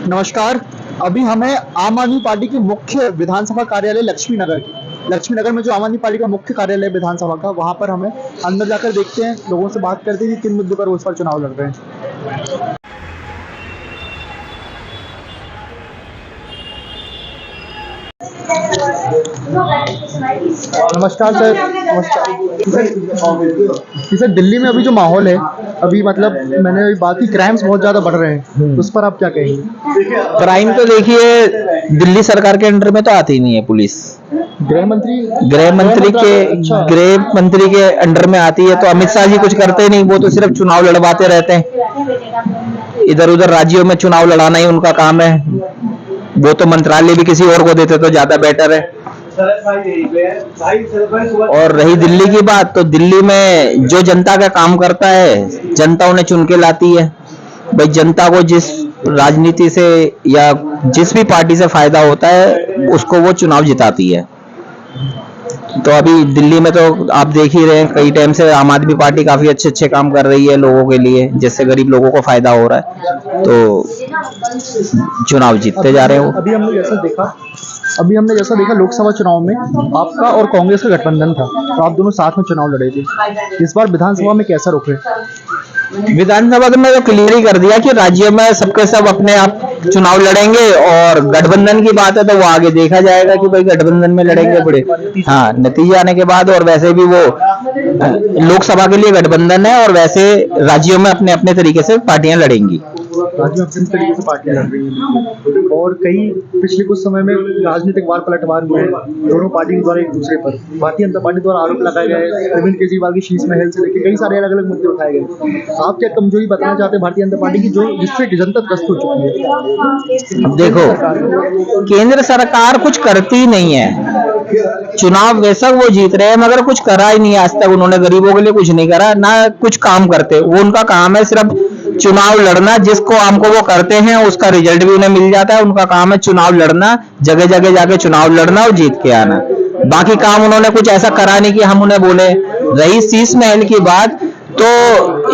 नमस्कार। अभी हमें आम आदमी पार्टी की मुख्य विधानसभा कार्यालय लक्ष्मी नगर में जो आम आदमी पार्टी का मुख्य कार्यालय विधानसभा का, वहां पर हमें अंदर जाकर देखते हैं, लोगों से बात करते हैं कि किन मुद्दे पर वो इस बार चुनाव लड़ रहे हैं। नमस्कार सर। जी सर, दिल्ली में अभी जो माहौल है, अभी मतलब मैंने अभी बात की, क्राइम्स बहुत ज्यादा बढ़ रहे हैं, उस पर आप क्या कहेंगे? क्राइम तो देखिए दिल्ली सरकार के अंडर में तो आती ही नहीं है पुलिस। गृह मंत्री अच्छा। गृह मंत्री के अंडर में आती है तो अमित शाह जी कुछ करते नहीं, वो तो सिर्फ चुनाव लड़वाते रहते हैं। इधर उधर राज्यों में चुनाव लड़ाना ही उनका काम है। वो तो मंत्रालय भी किसी और को देते तो ज्यादा बेटर है। और रही दिल्ली की बात, तो दिल्ली में जो जनता का काम करता है, जनता उन्हें चुन के लाती है। भाई जनता को जिस राजनीति से या जिस भी पार्टी से फायदा होता है, उसको वो चुनाव जिताती है। तो अभी दिल्ली में तो आप देख ही रहे हैं, कई टाइम से आम आदमी पार्टी काफी अच्छे अच्छे काम कर रही है लोगों के लिए, जिससे गरीब लोगों को फायदा हो रहा है, तो चुनाव जीतते जा रहे हो। अभी हमने जैसा देखा लोकसभा चुनाव में आपका और कांग्रेस का गठबंधन था, तो आप दोनों साथ में चुनाव लड़े थे। इस बार विधानसभा में कैसा रुख है? विधानसभा में तो क्लियर ही कर दिया कि राज्यों में सबके सब अपने आप चुनाव लड़ेंगे, और गठबंधन की बात है तो वो आगे देखा जाएगा कि भाई गठबंधन में लड़ेंगे बड़े। हाँ, नतीजे आने के बाद। और वैसे भी वो लोकसभा के लिए गठबंधन है, और वैसे राज्यों में अपने अपने तरीके से पार्टियां लड़ेंगी। राज्यों में किस तरीके से पार्टियां लड़ रही हैं, और कई पिछले कुछ समय में राजनीतिक वार पलटवार हुए हैं दोनों पार्टी के द्वारा एक दूसरे पर। भारतीय जनता पार्टी द्वारा आरोप लगाए गए, अरविंद केजरीवाल की शीश महल से लेकर कई सारे अलग अलग मुद्दे उठाए गए। आप क्या कमजोरी बताना चाहते हैं भारतीय जनता पार्टी की, जो जिससे जनता त्रस्त हो चुकी है? अब देखो, केंद्र सरकार कुछ करती नहीं है। चुनाव वैसा वो जीत रहे हैं, मगर कुछ करा ही नहीं आज तक। उन्होंने गरीबों के लिए कुछ नहीं करा, ना कुछ काम करते। वो उनका काम है सिर्फ चुनाव लड़ना, जिसको हमको वो करते हैं उसका रिजल्ट भी उन्हें मिल जाता है। उनका काम है चुनाव लड़ना, जगह जगह जाके चुनाव लड़ना और जीत के आना। बाकी काम उन्होंने कुछ ऐसा करा नहीं कि हम उन्हें बोले। रही शीश महल की बात, तो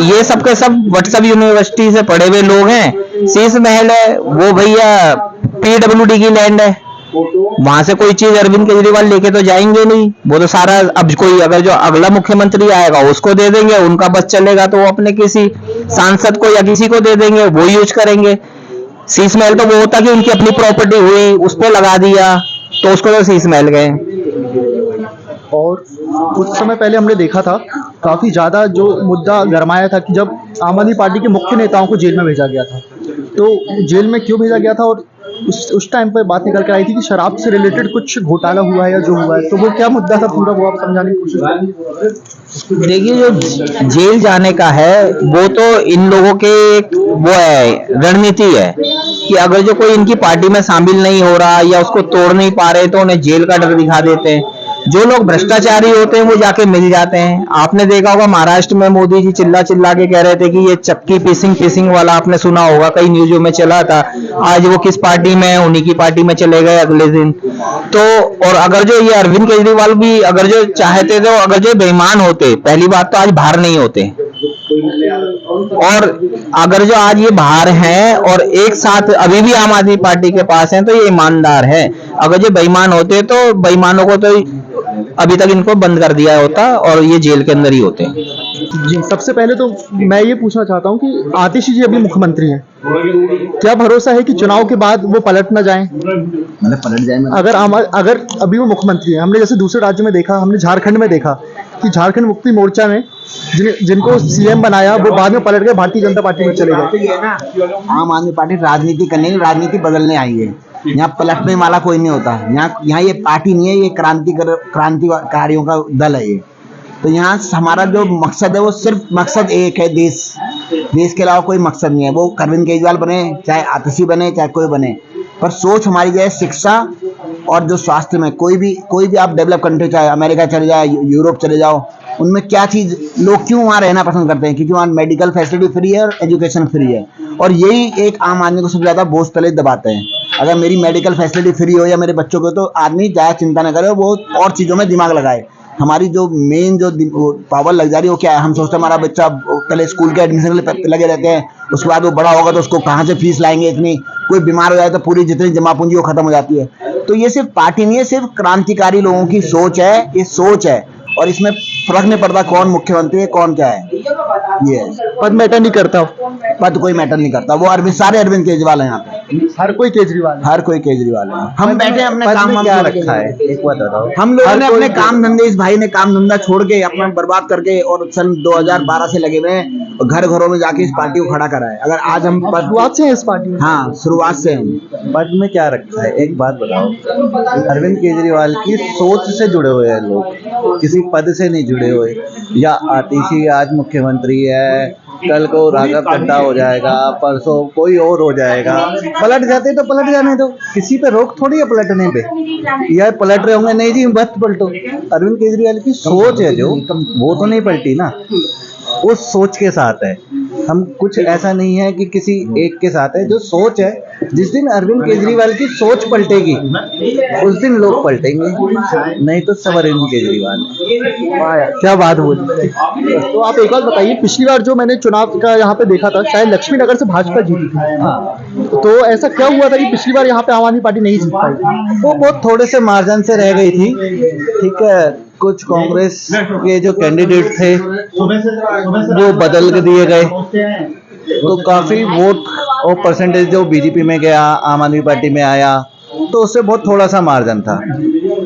ये सबके सब व्हाट्सएप यूनिवर्सिटी से पढ़े हुए लोग हैं। शीश महल है वो भैया PWD की लैंड है, वहां से कोई चीज अरविंद केजरीवाल लेके तो जाएंगे नहीं। वो तो सारा, अब कोई अगर जो अगला मुख्यमंत्री आएगा उसको दे देंगे, उनका बस चलेगा तो वो अपने किसी सांसद को या किसी को दे देंगे, वो यूज करेंगे। शीश महल तो वो होता कि उनकी अपनी प्रॉपर्टी हुई, उस पर लगा दिया, तो उसको तो शीश महल गए। और कुछ समय पहले हमने देखा था, काफी ज्यादा जो मुद्दा गरमाया था कि जब आम आदमी पार्टी के मुख्य नेताओं को जेल में भेजा गया था, तो जेल में क्यों भेजा गया था, और उस टाइम पर बात निकल कर आई थी कि शराब से रिलेटेड कुछ घोटाला हुआ है या जो हुआ है, तो वो क्या मुद्दा था पूरा, वो आप समझाने की कोशिश करेंगे? देखिए, जो जेल जाने का है वो तो इन लोगों के वो है, रणनीति है कि अगर जो कोई इनकी पार्टी में शामिल नहीं हो रहा या उसको तोड़ नहीं पा रहे, तो उन्हें जेल का डर दिखा देते हैं। जो लोग भ्रष्टाचारी होते हैं वो जाके मिल जाते हैं। आपने देखा होगा महाराष्ट्र में मोदी जी चिल्ला चिल्ला के कह रहे थे कि ये चक्की पीसिंग वाला, आपने सुना होगा, कई न्यूज़ों में चला था। आज वो किस पार्टी में है, उन्हीं की पार्टी में चले गए अगले दिन। तो और अगर जो ये अरविंद केजरीवाल भी अगर जो चाहते थे, अगर जो बेईमान होते, पहली बात तो आज बाहर नहीं होते। और अगर जो आज ये बाहर हैं और एक साथ अभी भी आम आदमी पार्टी के पास हैं, तो ये ईमानदार है। अगर जो बेईमान होते तो बेईमानों को तो अभी तक इनको बंद कर दिया होता और ये जेल के अंदर ही होते। जी, सबसे पहले तो मैं ये पूछना चाहता हूँ कि आतिशी जी अभी मुख्यमंत्री हैं, क्या भरोसा है कि चुनाव के बाद वो पलट ना जाएं? मतलब पलट जाए, अगर अभी वो मुख्यमंत्री हैं, हमने जैसे दूसरे राज्यों में देखा, हमने झारखंड में देखा कि झारखंड मुक्ति मोर्चा ने जिनको सीएम बनाया, वो बाद में पलट गए भारतीय जनता पार्टी में चले गए। आम आदमी पार्टी राजनीति करने, राजनीति बदलने आई है। यहाँ पलटने वाला कोई नहीं होता। यहाँ ये पार्टी नहीं है, ये क्रांतिकारियों का दल है ये। तो यहाँ हमारा जो मकसद है वो सिर्फ मकसद एक है, देश के अलावा कोई मकसद नहीं है। वो अरविंद केजरीवाल बने, चाहे आतिशी बने, चाहे कोई बने, पर सोच हमारी जो है शिक्षा और जो स्वास्थ्य में, कोई भी आप डेवलप कंट्री, चाहे अमेरिका चले जाओ, यूरोप चले जाओ, उनमें क्या चीज़ लोग क्यों वहाँ रहना पसंद करते हैं? क्योंकि वहाँ मेडिकल फैसिलिटी फ्री है और एजुकेशन फ्री है, और यही एक आम आदमी को सबसे ज़्यादा बोझ तले दबाते हैं। अगर मेरी मेडिकल फैसिलिटी फ्री हो या मेरे बच्चों को, तो आदमी ज़्यादा चिंता न करे, वो और चीज़ों में दिमाग लगाए। हमारी जो मेन जो पावर लग जा रही है वो क्या है? हम सोचते हैं हमारा बच्चा पहले स्कूल के एडमिशन के लिए लगे रहते हैं, उसके बाद वो बड़ा होगा तो उसको कहाँ से फीस लाएंगे इतनी, कोई बीमार हो जाए तो पूरी जितनी जमा पूंजी वो खत्म हो जाती है। तो ये सिर्फ पार्टी नहीं है, सिर्फ क्रांतिकारी लोगों की सोच है, ये सोच है, और इसमें फर्क नहीं पड़ता कौन मुख्यमंत्री है कौन क्या है, ये है। पद मैटर नहीं करता, पद कोई मैटर नहीं करता, वो सारे अरविंद केजरीवाल है यहाँ पे, हर कोई केजरीवाल है। हर कोई केजरीवाल है। हम बैठे हैं अपने पद काम में वाम क्या छोड़ के। रखा है, एक बात बताओ। हम लोगों हर ने कोई अपने काम धंधे, इस भाई ने काम धंधा छोड़ के अपना बर्बाद करके और सन 2012 से लगे हुए हैं, और घर घरों में जाके इस पार्टी को खड़ा करा है। अगर आज हम शुरुआत से है इस पार्टी में। हाँ, शुरुआत से हम पद में क्या रखा है, एक बात बताओ। अरविंद केजरीवाल की सोच से जुड़े हुए हैं लोग, किसी पद से नहीं जुड़े हुए। या आतिशी आज मुख्यमंत्री है, कल को राघव चड्ढा हो जाएगा, परसों कोई और हो जाएगा, पलट जाते तो पलट जाने दो, किसी पे रोक थोड़ी है पलटने पे। या पलट रहे होंगे, नहीं जी मत पलटो। अरविंद केजरीवाल की सोच है जो, वो तो नहीं पलटी ना, उस सोच के साथ है। हम कुछ ऐसा नहीं है कि किसी एक के साथ है, जो सोच है। जिस दिन अरविंद केजरीवाल की सोच पलटेगी उस दिन लोग पलटेंगे, नहीं तो सब अरविंद केजरीवाल है। वाह यार, क्या बात बोली। तो आप एक बात बताइए, पिछली बार जो मैंने चुनाव का यहाँ पे देखा था, शायद लक्ष्मी नगर से भाजपा जीती थी। हाँ, तो ऐसा क्या हुआ था कि पिछली बार यहाँ पे आम आदमी पार्टी नहीं जीत पाई थी? वो बहुत थोड़े से मार्जिन से रह गई थी, ठीक है। कुछ कांग्रेस के जो कैंडिडेट थे वो बदल के दिए गए, तो काफी वोट और परसेंटेज जो बीजेपी में गया, आम आदमी पार्टी में आया, तो उससे बहुत थोड़ा सा मार्जिन था।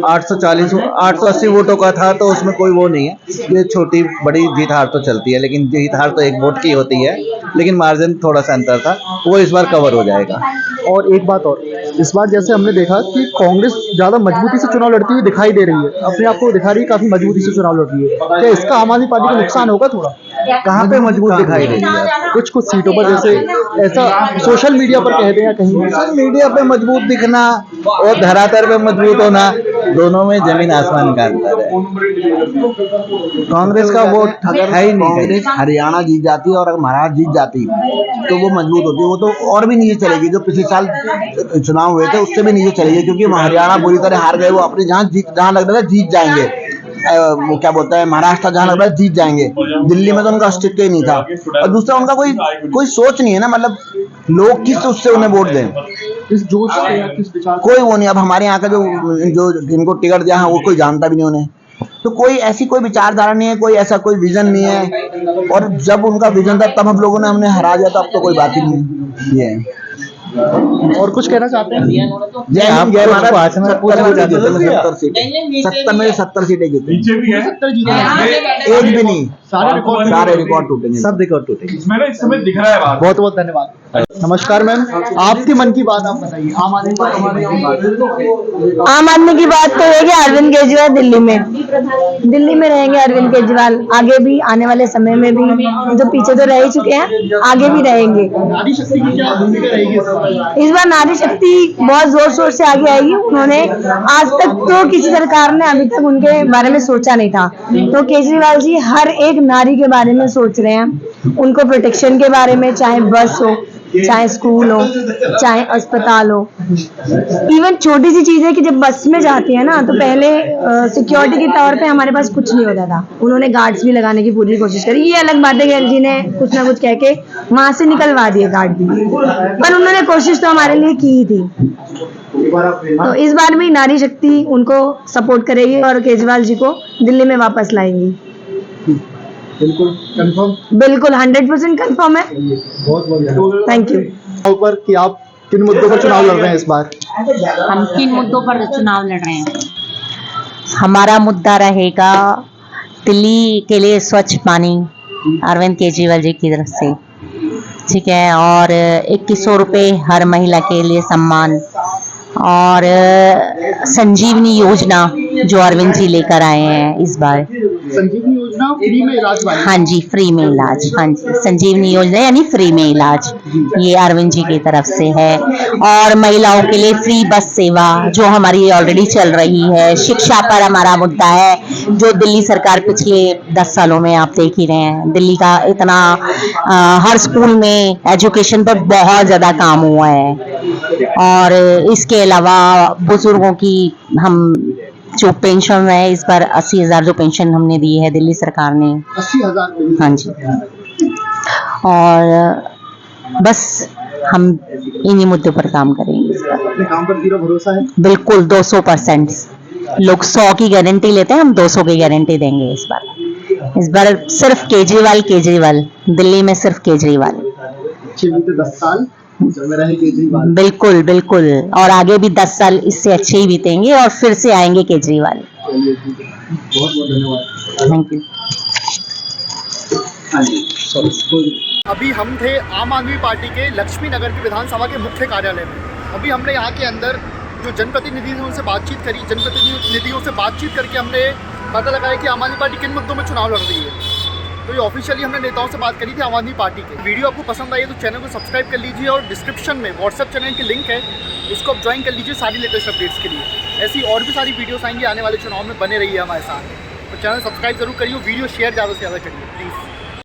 880 वोटों का था, तो उसमें कोई वो नहीं है। ये छोटी बड़ी जीत हार तो चलती है, लेकिन जीत हार तो एक वोट की होती है, लेकिन मार्जिन थोड़ा सा अंतर था, वो इस बार कवर हो जाएगा। और एक बात और, इस बार जैसे हमने देखा कि कांग्रेस ज्यादा मजबूती से चुनाव लड़ती हुई दिखाई दे रही है, अपने आप को दिखा रही है काफी मजबूती से चुनाव लड़ रही है। क्या इसका आम आदमी पार्टी को नुकसान होगा थोड़ा? कहाँ पे मजबूत दिखाई दे रही है? कुछ कुछ सीटों पर, जैसे ऐसा सोशल मीडिया पर कहते हैं कहीं। सोशल मीडिया पे मजबूत दिखना और धरातल पे मजबूत होना, दोनों में जमीन आसमान का अंतर है। कांग्रेस का वोट है ही नहीं। कांग्रेस हरियाणा जीत जाती है और अगर महाराष्ट्र जीत जाती तो वो मजबूत होती है, वो तो और भी नीचे चलेगी। जो पिछले साल चुनाव हुए थे उससे भी नीचे चलेगी, क्योंकि हरियाणा बुरी तरह हार गए। वो अपने जहाँ लग रहा था जीत जाएंगे, वो क्या बोलता है, महाराष्ट्र जहाँ लग रहा है जीत जाएंगे, दिल्ली में तो उनका अस्तित्व ही नहीं था। और दूसरा, उनका कोई सोच नहीं है ना, मतलब लोग किस उससे उन्हें वोट दें, किस जोश से या किस विचार कोई वो नहीं। अब हमारे यहाँ का जो जिनको टिकट दिया है वो कोई जानता भी नहीं उन्हें, तो कोई ऐसी कोई विचारधारा नहीं है, कोई ऐसा कोई विजन नहीं है। और जब उनका विजन था तब हम लोगों ने हमने हरा दिया, तो अब तो कोई बात ही नहीं है। ये है। और कुछ कहना चाहते हैं? जय हिंद, जय भारत। 70 70 में 70 सीटें जीते, 70 जीते हैं। एक भी नहीं, सारे रिकॉर्ड टूटेंगे, सब रिकॉर्ड टूटेंगे। इसमें ना इस समय दिख रहा है बात। बहुत बहुत धन्यवाद। नमस्कार मैम, आपके मन की बात आप बताइए। आम आदमी पार्टी आम आदमी की बात तो है कि अरविंद केजरीवाल दिल्ली में रहेंगे। अरविंद केजरीवाल आगे भी, आने वाले समय में भी, जो पीछे तो रह ही चुके हैं, आगे भी रहेंगे। नारी शक्ति की क्या भूमिका रहेगी इस बार नारी शक्ति बहुत जोर शोर से आगे आएगी। उन्होंने आज तक तो किसी सरकार ने अभी तक उनके बारे में सोचा नहीं था, तो केजरीवाल जी हर एक नारी के बारे में सोच रहे हैं। उनको प्रोटेक्शन के बारे में, चाहे बस हो, चाहे स्कूल हो, चाहे अस्पताल हो, इवन छोटी सी चीज है कि जब बस में जाती है ना, तो पहले सिक्योरिटी के तौर पे हमारे पास कुछ नहीं होता था, उन्होंने गार्ड्स भी लगाने की पूरी कोशिश करी। ये अलग बात है कि एलजी ने कुछ ना कुछ कह के वहां से निकलवा दिए गार्ड भी, पर उन्होंने कोशिश तो हमारे लिए की ही थी। तो इस बार भी नारी शक्ति उनको सपोर्ट करेगी और केजरीवाल जी को दिल्ली में वापस लाएंगी। बिल्कुल कंफर्म? बिल्कुल 100% कंफर्म है। बहुत बढ़िया, थैंक यू। ऊपर कि आप किन मुद्दों पर चुनाव लड़ रहे हैं इस बार? हम किन मुद्दों पर चुनाव लड़ रहे हैं? हमारा मुद्दा रहेगा दिल्ली के लिए स्वच्छ पानी, अरविंद केजरीवाल जी की तरफ से, ठीक है। और 2100 रुपये हर महिला के लिए सम्मान, और संजीवनी योजना जो अरविंद जी लेकर आए हैं इस बार। संजीवनी योजना फ्री में इलाज वाली? हाँ जी, फ्री में इलाज। हाँ जी, संजीवनी योजना यानी फ्री में इलाज, ये अरविंद जी की तरफ से है। और महिलाओं के लिए फ्री बस सेवा जो हमारी ऑलरेडी चल रही है। शिक्षा पर हमारा मुद्दा है, जो दिल्ली सरकार पिछले 10 सालों में आप देख ही रहे हैं, दिल्ली का इतना हर स्कूल में एजुकेशन पर बहुत ज़्यादा काम हुआ है। और इसके अलावा बुजुर्गों की हम जो पेंशन है, इस बार 80,000 जो पेंशन हमने दी है दिल्ली सरकार ने। 80,000? हाँ जी। और बस हम इन्हीं मुद्दों पर काम करेंगे इस बार। अपने काम पर पूरा भरोसा है? बिल्कुल 200%। लोग 100 की गारंटी लेते हैं, हम 200 की गारंटी देंगे इस बार। इस बार सिर्फ केजरीवाल, दिल्ली में सिर्फ केजरीवाल। 10 साल जब में रहे केजरीवाल। बिल्कुल बिल्कुल, और आगे भी 10 साल इससे अच्छे ही बीतेंगे और फिर से आएंगे केजरीवाल। चलिए ठीक है, बहुत बहुत धन्यवाद। Thank you. अभी हम थे आम आदमी पार्टी के लक्ष्मी नगर की विधानसभा के मुख्य कार्यालय में। अभी हमने यहाँ के अंदर जो जनप्रतिनिधि हैं उनसे बातचीत करी। जनप्रतिनिधियों से बातचीत करके हमने पता लगाया कि आम आदमी पार्टी किन मुद्दों में चुनाव लड़ रही है। तो ये ऑफिशियली हमने नेताओं से बात करी थी आम आदमी पार्टी के। वीडियो आपको पसंद आई है तो चैनल को सब्सक्राइब कर लीजिए और डिस्क्रिप्शन में व्हाट्सएप चैनल की लिंक है, इसको आप ज्वाइन कर लीजिए सारी लेटेस्ट अपडेट्स के लिए। ऐसी और भी सारी वीडियोस आएंगी आने वाले चुनाव में, बने रहिए हमारे साथ। तो चैनल सब्सक्राइब जरूर करिए, वीडियो शेयर ज़्यादा से ज़्यादा करिए प्लीज़।